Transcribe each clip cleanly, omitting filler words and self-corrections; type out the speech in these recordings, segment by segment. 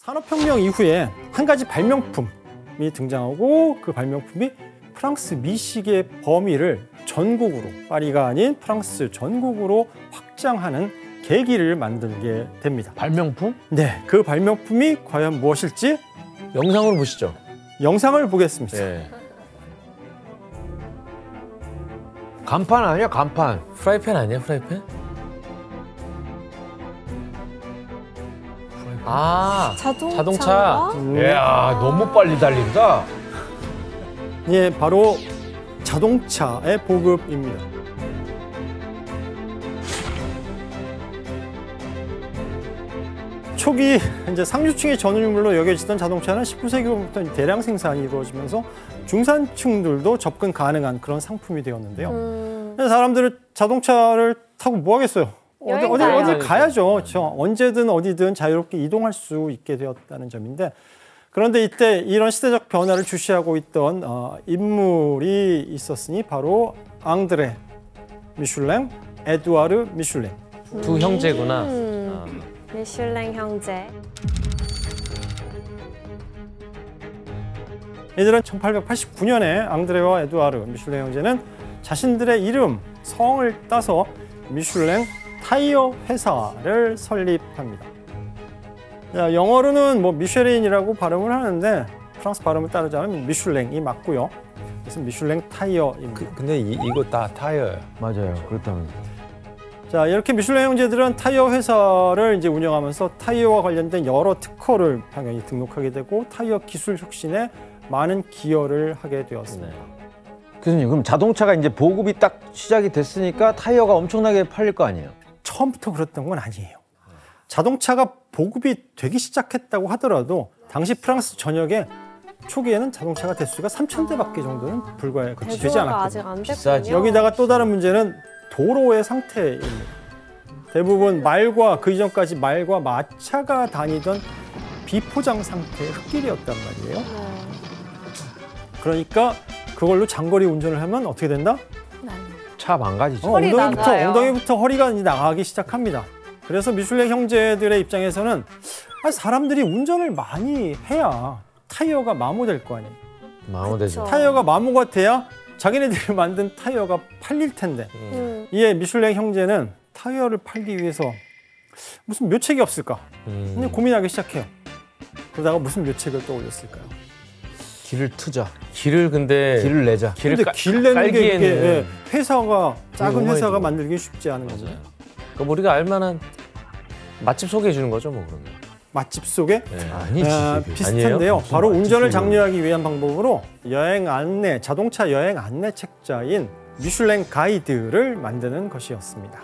산업혁명 이후에 한 가지 발명품이 등장하고 그 발명품이 프랑스 미식의 범위를 전국으로, 파리가 아닌 프랑스 전국으로 확장하는 계기를 만들게 됩니다. 발명품? 네, 그 발명품이 과연 무엇일지 영상으로 보시죠. 영상을 보겠습니다. 네. 간판 아니야, 간판. 프라이팬 아니야, 프라이팬? 아, 자동차. 이야, 너무 빨리 달린다. 예, 바로 자동차의 보급입니다. 초기 이제 상류층의 전유물로 여겨지던 자동차는 19세기부터 대량 생산이 이루어지면서 중산층들도 접근 가능한 그런 상품이 되었는데요. 사람들은 자동차를 타고 뭐 하겠어요? 어디 가야죠. 그렇죠? 언제든 어디든 자유롭게 이동할 수 있게 되었다는 점인데, 그런데 이때 이런 시대적 변화를 주시하고 있던 인물이 있었으니 바로 앙드레 미슐랭, 에두아르 미슐랭. 두 형제구나. 미슐랭 형제. 이들은 1889년에 앙드레와 에두아르 미슐랭 형제는 자신들의 이름, 성을 따서 미슐랭 타이어 회사를 설립합니다. 자, 영어로는 뭐 미쉐린이라고 발음을 하는데 프랑스 발음을 따르자면 미슐랭이 맞고요. 그래서 미슐랭 타이어입니다. 근데 이거 다 타이어예요. 맞아요. 그렇다면. 자, 이렇게 미슐랭 형제들은 타이어 회사를 이제 운영하면서 타이어와 관련된 여러 특허를 당연히 등록하게 되고 타이어 기술 혁신에 많은 기여를 하게 되었습니다. 교수님, 그럼 자동차가 이제 보급이 딱 시작이 됐으니까 타이어가 엄청나게 팔릴 거 아니에요? 처음부터 그랬던 건 아니에요. 자동차가 보급이 되기 시작했다고 하더라도 당시 프랑스 전역에 초기에는 자동차가 대수가 3,000대밖에 정도는 불과해 되지 않았거든요. 비싸지. 여기다가 또 다른 문제는 도로의 상태입니다. 대부분 말과 그 이전까지 말과 마차가 다니던 비포장 상태의 흙길이었단 말이에요. 그러니까 그걸로 장거리 운전을 하면 어떻게 된다? 차 망가지죠. 엉덩이부터 허리가 나가기 시작합니다. 그래서 미슐랭 형제들의 입장에서는 사람들이 운전을 많이 해야 타이어가 마모될 거 아니에요. 마모되죠. 타이어가 마모가 돼야 자기네들이 만든 타이어가 팔릴 텐데 이에 미슐랭 형제는 타이어를 팔기 위해서 무슨 묘책이 없을까? 근데 고민하기 시작해요. 그러다가 무슨 묘책을 떠올렸을까요? 길을 트자. 길을 근데 내자. 길 내는 게 이게 회사가 작은 회사가 만들기 쉽지 않은 거죠. 그럼 우리가 알만한 맛집 소개해 주는 거죠, 뭐 그러면. 맛집 속에 아니지. 비슷한데요. 바로 운전을 장려하기 위한 방법으로 자동차 여행 안내 책자인 미슐랭 가이드를 만드는 것이었습니다.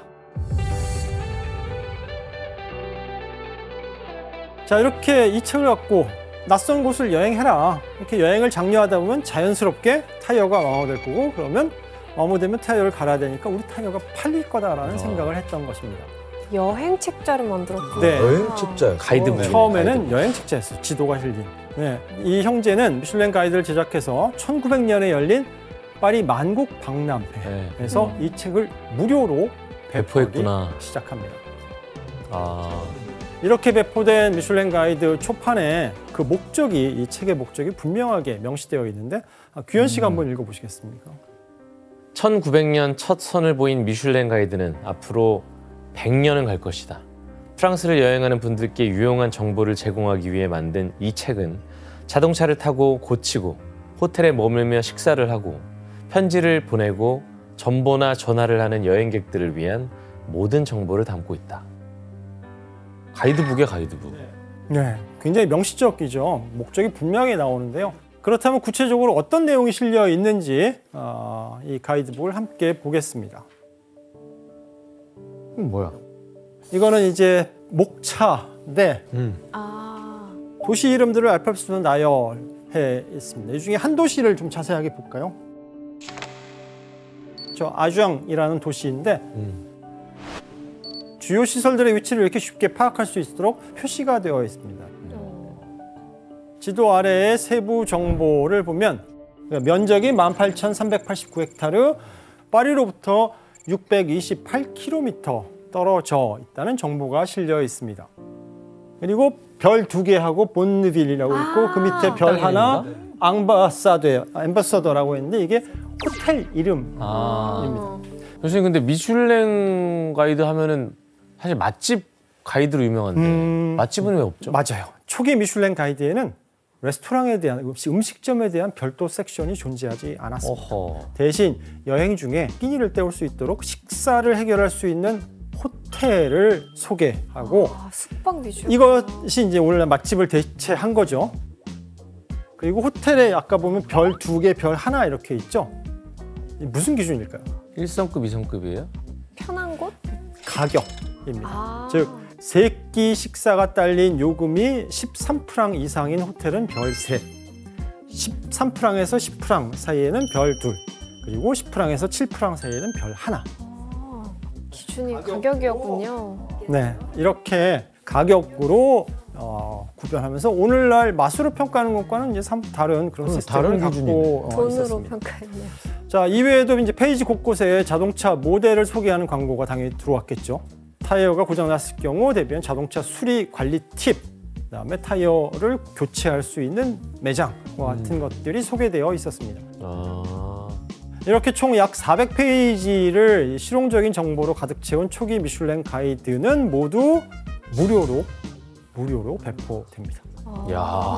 자, 이렇게 이 책을 갖고 낯선 곳을 여행해라. 이렇게 여행을 장려하다 보면 자연스럽게 타이어가 마모될 거고, 그러면 마모되면 타이어를 갈아야 되니까 우리 타이어가 팔릴 거다라는 생각을 했던 것입니다. 여행 책자를 만들었구나. 네. 여행 책자였어요. 가이드북. 처음에는 여행 책자였어요. 지도가 실린. 네. 이 형제는 미슐랭 가이드를 제작해서 1900년에 열린 파리 만국 박람회에서 이 책을 무료로 배포했구나. 시작합니다. 이렇게 배포된 미슐랭 가이드 초판에 그 목적이, 이 책의 목적이 분명하게 명시되어 있는데 규현 씨가 한번 읽어보시겠습니까? 1900년 첫 선을 보인 미슐랭 가이드는 앞으로 100년은 갈 것이다. 프랑스를 여행하는 분들께 유용한 정보를 제공하기 위해 만든 이 책은 자동차를 타고 고치고 호텔에 머물며 식사를 하고 편지를 보내고 전보나 전화를 하는 여행객들을 위한 모든 정보를 담고 있다. 가이드북이야, 가이드북. 네, 굉장히 명시적이죠. 목적이 분명히 나오는데요. 그렇다면 구체적으로 어떤 내용이 실려 있는지 이 가이드북을 함께 보겠습니다. 뭐야? 이거는 이제 목차인데 도시 이름들을 알파벳으로 나열해 있습니다. 이 중에 한 도시를 좀 자세하게 볼까요? 저 아주앙이라는 도시인데 주요 시설들의 위치를 이렇게 쉽게 파악할 수 있도록 표시가 되어 있습니다. 지도 아래의 세부 정보를 보면 면적이 18,389헥타르, 파리로부터 628km 떨어져 있다는 정보가 실려 있습니다. 그리고 별 2개하고 본느빌이라고 있고 그 밑에 별 하나 엠바사더라고 했는데 이게 호텔 이름입니다. 교수님 근데 미슐랭 가이드 하면은 사실 맛집 가이드로 유명한데 맛집은 왜 없죠? 맞아요. 초기 미슐랭 가이드에는 레스토랑에 대한 음식점에 대한 별도 섹션이 존재하지 않았습니다. 어허. 대신 여행 중에 끼니를 때울 수 있도록 식사를 해결할 수 있는 호텔을 소개하고 숙박 위주. 이것이 이제 오늘날 맛집을 대체한 거죠. 그리고 호텔에 아까 보면 별 2개, 별 하나 이렇게 있죠. 무슨 기준일까요? 1성급, 2성급이에요? 편한 곳? 가격입니다. 즉 3끼 식사가 딸린 요금이 13프랑 이상인 호텔은 별 3, 13프랑에서 10프랑 사이에는 별 2, 그리고 10프랑에서 7프랑 사이에는 별 1. 기준이 가격이었군요. 네, 이렇게 가격으로 구별하면서 오늘날 맛으로 평가하는 것과는 이제 다른 그런 시스템을 갖고 돈으로 있었습니다. 평가했네요. 자, 이외에도 이제 페이지 곳곳에 자동차 모델을 소개하는 광고가 당연히 들어왔겠죠. 타이어가 고장났을 경우 대비한 자동차 수리 관리 팁, 그다음에 타이어를 교체할 수 있는 매장과 같은 것들이 소개되어 있었습니다. 이렇게 총 약 400페이지를 실용적인 정보로 가득 채운 초기 미슐랭 가이드는 모두 무료로 배포됩니다. 야.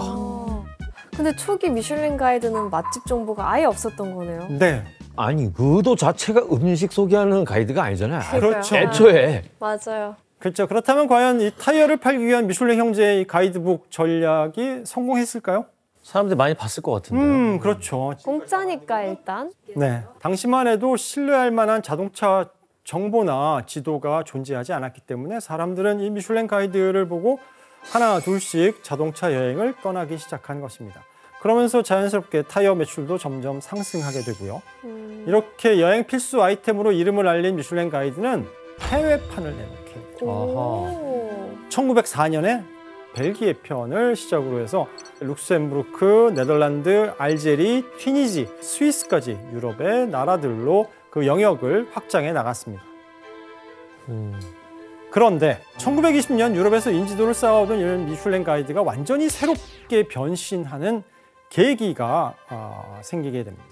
근데 초기 미슐랭 가이드는 맛집 정보가 아예 없었던 거네요. 네, 아니 의도 자체가 음식 소개하는 가이드가 아니잖아요. 그렇죠. 애초에. 맞아요. 그렇죠. 그렇다면 과연 이 타이어를 팔기 위한 미슐랭 형제의 가이드북 전략이 성공했을까요? 사람들이 많이 봤을 것 같은데요. 그렇죠. 공짜니까 일단. 네, 당시만 해도 신뢰할 만한 자동차 정보나 지도가 존재하지 않았기 때문에 사람들은 이 미슐랭 가이드를 보고 하나 둘씩 자동차 여행을 떠나기 시작한 것입니다. 그러면서 자연스럽게 타이어 매출도 점점 상승하게 되고요. 이렇게 여행 필수 아이템으로 이름을 알린 미슐랭 가이드는 해외판을 내놓게 됩니다. 1904년에 벨기에 편을 시작으로 해서 룩셈부르크, 네덜란드, 알제리, 튀니지, 스위스까지 유럽의 나라들로 그 영역을 확장해 나갔습니다. 그런데 1920년 유럽에서 인지도를 쌓아오던 이런 미슐랭 가이드가 완전히 새롭게 변신하는 계기가 생기게 됩니다.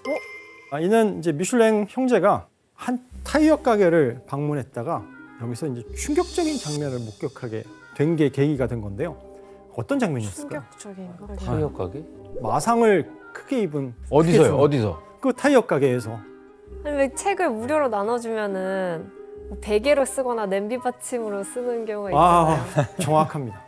이는 이제 미슐랭 형제가 한 타이어 가게를 방문했다가 여기서 이제 충격적인 장면을 목격하게 된 게 계기가 된 건데요. 어떤 장면이었을까요? 충격적인 거. 타이어 가게? 마상을 크게 입은 어디서요? 어디서? 그 타이어 가게에서. 아니 왜 책을 무료로 나눠주면은 뭐 베개로 쓰거나 냄비 받침으로 쓰는 경우가 있잖아요. 정확합니다.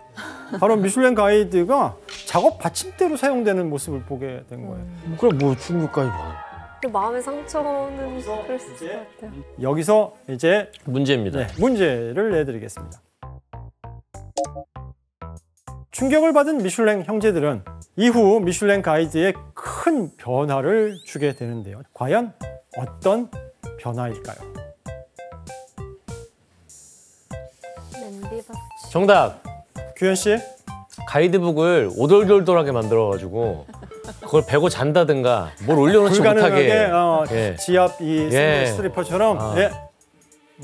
바로 미슐랭 가이드가 작업 받침대로 사용되는 모습을 보게 된 거예요. 그럼 뭐 충격까지 봐. 또 마음의 상처는 그럴 수 있을 것 같아요. 여기서 이제 문제입니다. 문제를 내드리겠습니다. 충격을 받은 미슐랭 형제들은 이후 미슐랭 가이드에 큰 변화를 주게 되는데요. 과연 어떤 변화일까요? 냄비 받침. 정답! 규현 씨? 가이드북을 오돌돌돌하게 만들어가지고 그걸 베고 잔다든가 뭘 올려놓지 불가능하게 못하게 예. 지압 이 예. 스트리퍼처럼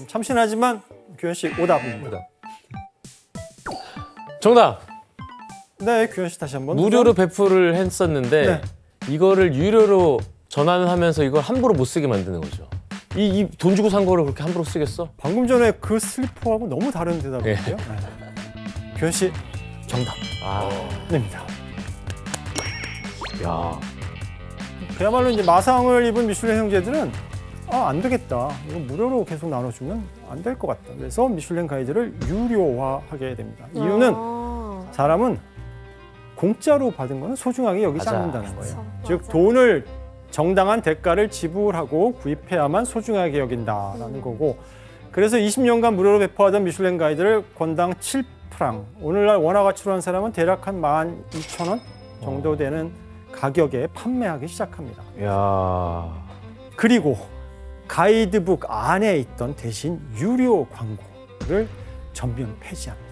참신하지만 규현 씨 오답입니다. 정답! 네, 규현 씨 다시 한번. 무료로 배포를 했었는데 네. 이거를 유료로 전환을 하면서 이걸 함부로 못 쓰게 만드는 거죠. 이 돈 주고 산 거를 그렇게 함부로 쓰겠어? 방금 전에 그 슬리퍼하고 너무 다른 대답인데요. 예. 규현 씨 정답. 입니다. 야. 그야말로 이제 마상을 입은 미슐랭 형제들은 안 되겠다. 이거 무료로 계속 나눠주면 안 될 것 같다. 그래서 미슐랭 가이드를 유료화하게 됩니다. 이유는 사람은 공짜로 받은 거는 소중하게 여기지 맞아. 않는다는 거예요. 그쵸, 즉 맞아요. 돈을 정당한 대가를 지불하고 구입해야만 소중하게 여긴다라는 거고, 그래서 20년간 무료로 배포하던 미슐랭 가이드를 권당 7프랑, 오늘날 원화 가치로 한 사람은 대략 한 12,000원 정도 되는 가격에 판매하기 시작합니다. 야. 그리고 가이드북 안에 있던 대신 유료 광고를 전면 폐지합니다.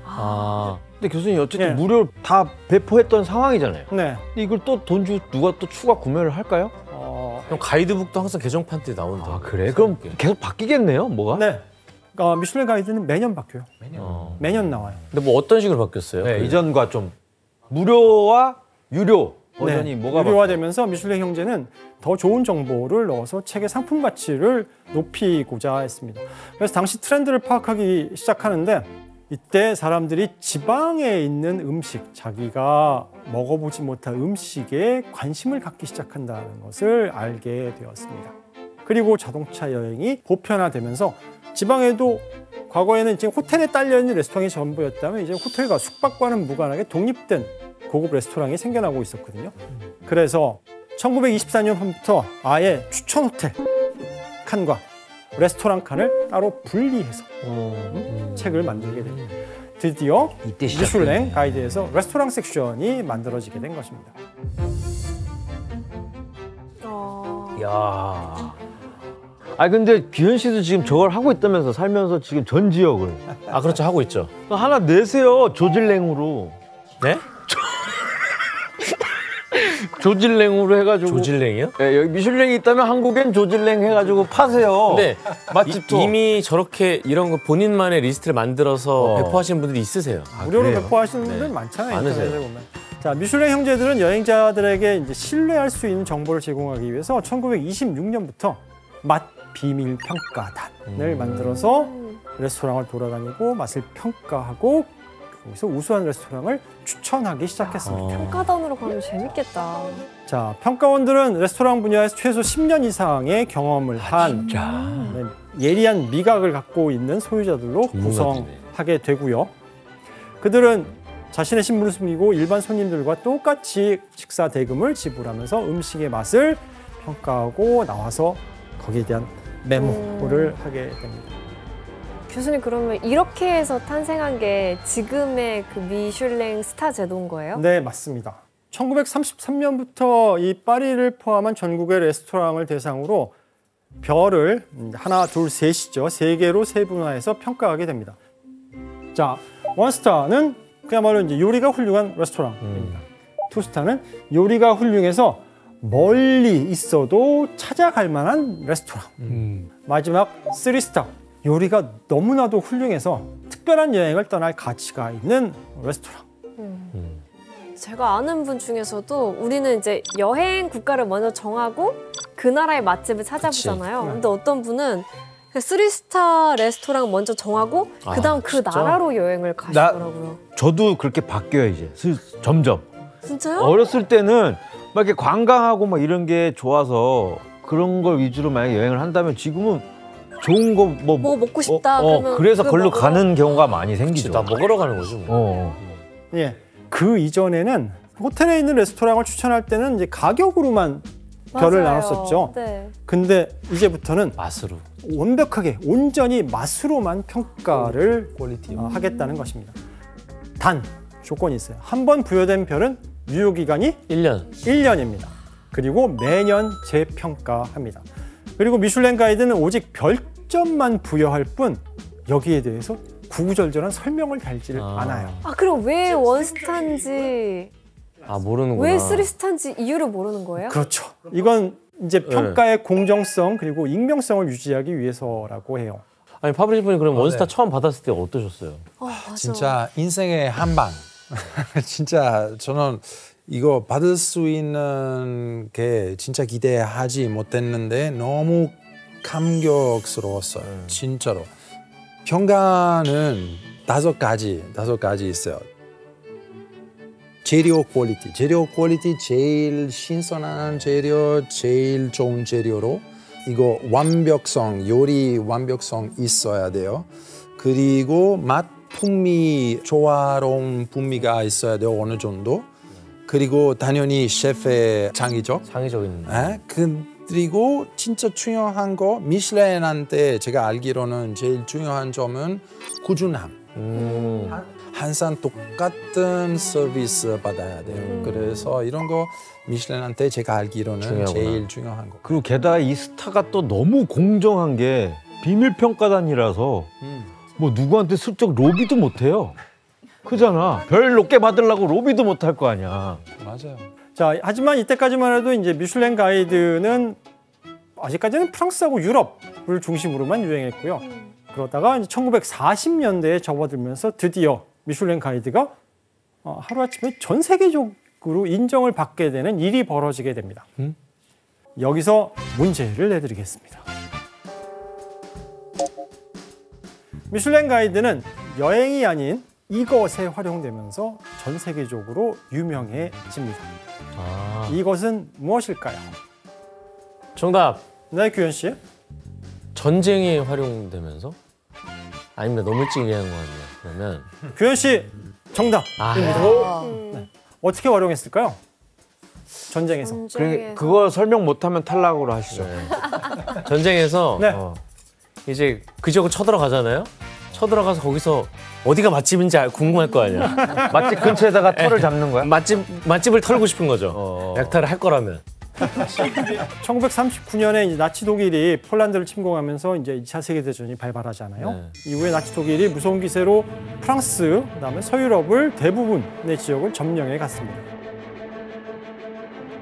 근데 교수님 어쨌든 예. 무료로 다 배포했던 상황이잖아요. 네. 근데 이걸 또 돈 주고 누가 또 추가 구매를 할까요? 그럼 가이드북도 항상 개정판 때 나온다. 그래? 그럼 계속 바뀌겠네요, 뭐가? 네. 미슐랭 가이드는 매년 바뀌어요. 매년 나와요. 근데 뭐 어떤 식으로 바뀌었어요? 네, 이전과 좀 무료와 유료 버전이 네, 뭐가 유료화되면서 미슐랭 형제는 더 좋은 정보를 넣어서 책의 상품 가치를 높이고자 했습니다. 그래서 당시 트렌드를 파악하기 시작하는데 이때 사람들이 지방에 있는 음식, 자기가 먹어보지 못한 음식에 관심을 갖기 시작한다는 것을 알게 되었습니다. 그리고 자동차 여행이 보편화되면서 지방에도 과거에는 이제 호텔에 딸려있는 레스토랑이 전부였다면 이제 호텔과 숙박과는 무관하게 독립된 고급 레스토랑이 생겨나고 있었거든요. 그래서 1924년부터 아예 추천 호텔 칸과 레스토랑 칸을 따로 분리해서 책을 만들게 됩니다. 드디어 이때 미슐랭 가이드에서 레스토랑 섹션이 만들어지게 된 것입니다. 야. 아 근데 기현 씨도 지금 저걸 하고 있다면서 살면서 지금 전 지역을 아 그렇죠 하고 있죠. 하나 내세요 조질랭으로. 네? 조질랭으로 해가지고. 조질랭이요? 네, 여기 미슐랭이 있다면 한국엔 조질랭 해가지고 파세요. 근데 맛집도 이미 저렇게 이런 거 본인만의 리스트를 만들어서 배포하시는 분들이 있으세요. 무료로 그래요? 배포하시는 분들 네. 많잖아요. 많으세요. 인터넷에 보면. 자, 미슐랭 형제들은 여행자들에게 이제 신뢰할 수 있는 정보를 제공하기 위해서 1926년부터 맛 비밀 평가단을 만들어서 레스토랑을 돌아다니고 맛을 평가하고 거기서 우수한 레스토랑을 추천하기 시작했습니다. 평가단으로 가면 재밌겠다. 자, 평가원들은 레스토랑 분야에서 최소 10년 이상의 경험을 한 네, 예리한 미각을 갖고 있는 소유자들로 전문가들이네. 구성하게 되고요. 그들은 자신의 신분을 숨기고 일반 손님들과 똑같이 식사 대금을 지불하면서 음식의 맛을 평가하고 나와서 거기에 대한 메모를 하게 됩니다. 교수님 그러면 이렇게 해서 탄생한 게 지금의 그 미슐랭 스타 제도인 거예요? 네, 맞습니다. 1933년부터 이 파리를 포함한 전국의 레스토랑을 대상으로 별을 하나, 둘, 셋이죠. 3개로 세분화해서 평가하게 됩니다. 자, 원스타는 그야말로 이제 요리가 훌륭한 레스토랑입니다. 투스타는 요리가 훌륭해서 멀리 있어도 찾아갈 만한 레스토랑. 마지막 3스타. 요리가 너무나도 훌륭해서 특별한 여행을 떠날 가치가 있는 레스토랑. 제가 아는 분 중에서도 우리는 이제 여행 국가를 먼저 정하고 그 나라의 맛집을 찾아보잖아요. 근데 어떤 분은 3스타 레스토랑 먼저 정하고 그다음 그 나라로 여행을 가시더라고요. 저도 그렇게 바뀌어요 이제 점점. 진짜요? 어렸을 때는 막 이렇게 관광하고 막 이런 게 좋아서 그런 걸 위주로 만약 여행을 한다면 지금은 좋은 거 뭐 먹고 싶다 그러면 그래서 그걸 걸로 먹으러 가는 경우가 많이 생기죠. 나 먹으러 가는 거죠. 뭐. 예, 그 이전에는 호텔에 있는 레스토랑을 추천할 때는 이제 가격으로만 별을 맞아요. 나눴었죠. 네. 근데 이제부터는 맛으로. 완벽하게 온전히 맛으로만 평가를 하겠다는 것입니다. 단 조건이 있어요. 한 번 부여된 별은 유효 기간이 1년. 1년입니다. 그리고 매년 재평가합니다. 그리고 미슐랭 가이드는 오직 별점만 부여할 뿐 여기에 대해서 구구절절한 설명을 달지를 않아요. 아 그럼 왜 원스타인지 아 모르는구나. 왜 3스타인지 이유를 모르는 거예요? 그렇죠. 이건 이제 평가의 공정성 그리고 익명성을 유지하기 위해서라고 해요. 아니 파브리즈 분이 그럼 원스타 처음 받았을 때 어떠셨어요? 맞아. 진짜 인생의 한방. 진짜 저는 이거 받을 수 있는 게 진짜 기대하지 못했는데 너무 감격스러웠어요. 진짜로. 평가는 다섯 가지 있어요. 재료 퀄리티 제일 신선한 재료, 제일 좋은 재료로 이거 완벽성, 요리 완벽성 있어야 돼요. 그리고 맛 풍미, 조화로운 풍미가 있어야 돼요. 어느 정도. 그리고 당연히 셰프의 창의적. 창의적인. 그리고 진짜 중요한 거 미슐랭한테 제가 알기로는 제일 중요한 점은 꾸준함. 항상 똑같은 서비스 받아야 돼요. 그래서 이런 거 미슐랭한테 제가 알기로는 중요하구나. 제일 중요한 거. 그리고 게다가 이 스타가 또 너무 공정한 게 비밀 평가단이라서 뭐 누구한테 슬쩍 로비도 못 해요. 그잖아. 별 높게 받으려고 로비도 못 할 거 아니야. 맞아요. 자, 하지만 이때까지만 해도 이제 미슐랭 가이드는 아직까지는 프랑스하고 유럽을 중심으로만 유행했고요. 그러다가 이제 1940년대에 접어들면서 드디어 미슐랭 가이드가 하루아침에 전 세계적으로 인정을 받게 되는 일이 벌어지게 됩니다. 여기서 문제를 내드리겠습니다. 미슐랭 가이드는 여행이 아닌 이것에 활용되면서 전 세계적으로 유명해집니다. 이것은 무엇일까요? 정답. 네, 규현 씨. 전쟁에 활용되면서? 아닙니다. 너무 일찍 얘기한 것 같네요. 그러면 규현 씨 정답. 아, 어떻게 활용했을까요? 전쟁에서. 그래, 그거 설명 못하면 탈락으로 하시죠. 전쟁에서 네. 이제 그 지역을 쳐들어가잖아요. 쳐들어가서 거기서 어디가 맛집인지 궁금할 거 아니야. 맛집 근처에다가 털을 잡는 거야? 맛집을 털고 싶은 거죠. 약탈을 할 거라면. 1939년에 이제 나치 독일이 폴란드를 침공하면서 이제 2차 세계대전이 발발하잖아요. 네. 이후에 나치 독일이 무서운 기세로 프랑스, 그다음에 서유럽을 대부분의 지역을 점령해 갔습니다.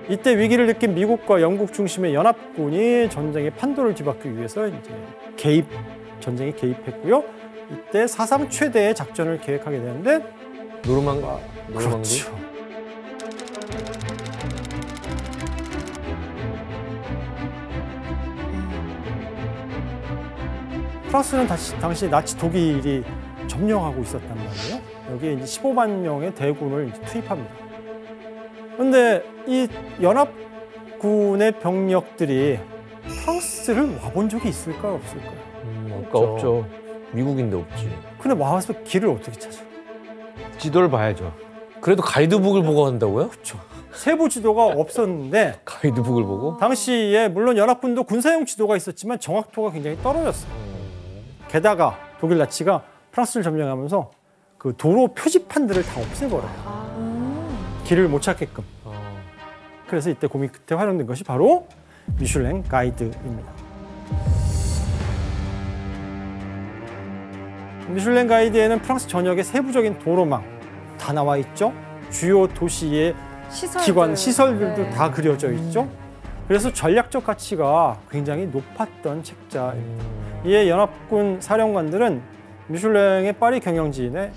이때 위기를 느낀 미국과 영국 중심의 연합군이 전쟁의 판도를 뒤바꾸기 위해서 이제 전쟁에 개입했고요. 이때 사상 최대의 작전을 계획하게 되는데 노르망디? 그렇죠. 프랑스는 당시 나치 독일이 점령하고 있었단 말이에요. 여기에 이제 15만 명의 대군을 이제 투입합니다. 그런데 이 연합군의 병력들이 프랑스를 와본 적이 있을까요, 없을까요? 없죠. 미국인데 없지. 근데 와서 길을 어떻게 찾아? 지도를 봐야죠. 그래도 가이드북을 보고 한다고요? 그렇죠. 세부 지도가 없었는데 가이드북을 보고? 당시에 물론 연합군도 군사용 지도가 있었지만 정확도가 굉장히 떨어졌어요. 게다가 독일 나치가 프랑스를 점령하면서 그 도로 표지판들을 다 없애버려요. 길을 못 찾게끔. 그래서 이때 고민 끝에 활용된 것이 바로 미슐랭 가이드입니다. 미슐랭 가이드에는 프랑스 전역의 세부적인 도로망 다 나와 있죠. 주요 도시의 기관, 시설들도 네. 다 그려져 있죠. 그래서 전략적 가치가 굉장히 높았던 책자입니다. 이에 연합군 사령관들은 미슐랭의 파리 경영진과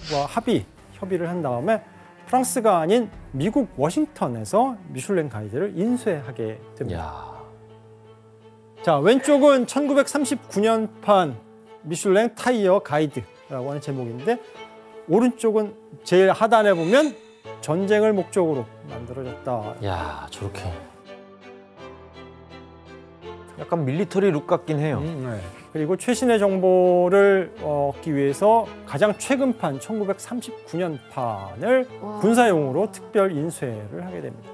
협의를 한 다음에 프랑스가 아닌 미국 워싱턴에서 미슐랭 가이드를 인쇄하게 됩니다. 야. 자, 왼쪽은 1939년판 미슐랭 타이어 가이드라고 하는 제목인데 오른쪽은 제일 하단에 보면 전쟁을 목적으로 만들어졌다. 야, 저렇게. 약간 밀리터리 룩 같긴 해요. 네. 그리고 최신의 정보를 얻기 위해서 가장 최근판 1939년판을 군사용으로 특별 인쇄를 하게 됩니다.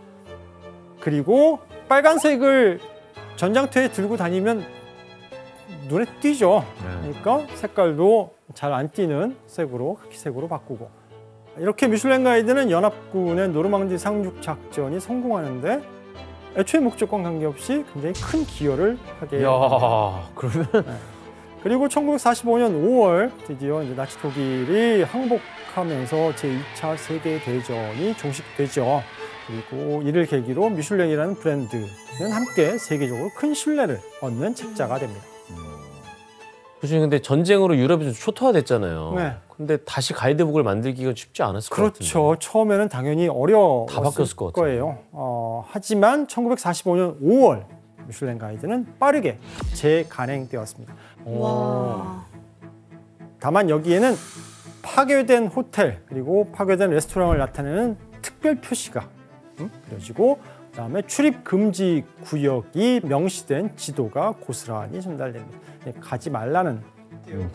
그리고 빨간색을 전장터에 들고 다니면 눈에 띄죠. 그러니까 색깔도 잘 안 띄는 색으로, 카키색으로 바꾸고. 이렇게 미슐랭 가이드는 연합군의 노르망디 상륙 작전이 성공하는데 애초에 목적과 관계없이 굉장히 큰 기여를 하게 됩니다. 그러면 그리고 1945년 5월 드디어 이제 나치 독일이 항복하면서 제2차 세계대전이 종식되죠. 그리고 이를 계기로 미슐랭이라는 브랜드는 함께 세계적으로 큰 신뢰를 얻는 책자가 됩니다. 교수님, 근데 전쟁으로 유럽이 좀 초토화됐잖아요. 네. 근데 다시 가이드북을 만들기가 쉽지 않았을 것 같은데. 그렇죠. 처음에는 당연히 어려웠을 다 바뀌었을 것 같아요. 거예요. 하지만 1945년 5월 미슐랭 가이드는 빠르게 재간행되었습니다. 와. 다만 여기에는 파괴된 호텔 그리고 파괴된 레스토랑을 나타내는 특별 표시가 그려지고 그다음에 출입 금지 구역이 명시된 지도가 고스란히 전달됩니다. 가지 말라는.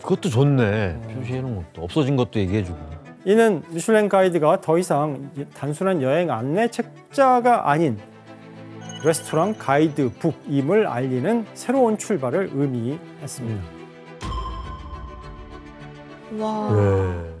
그것도 좋네. 표시해놓은 것도 없어진 것도 얘기해주고. 이는 미슐랭 가이드가 더 이상 단순한 여행 안내 책자가 아닌 레스토랑 가이드북임을 알리는 새로운 출발을 의미했습니다. 와. 네.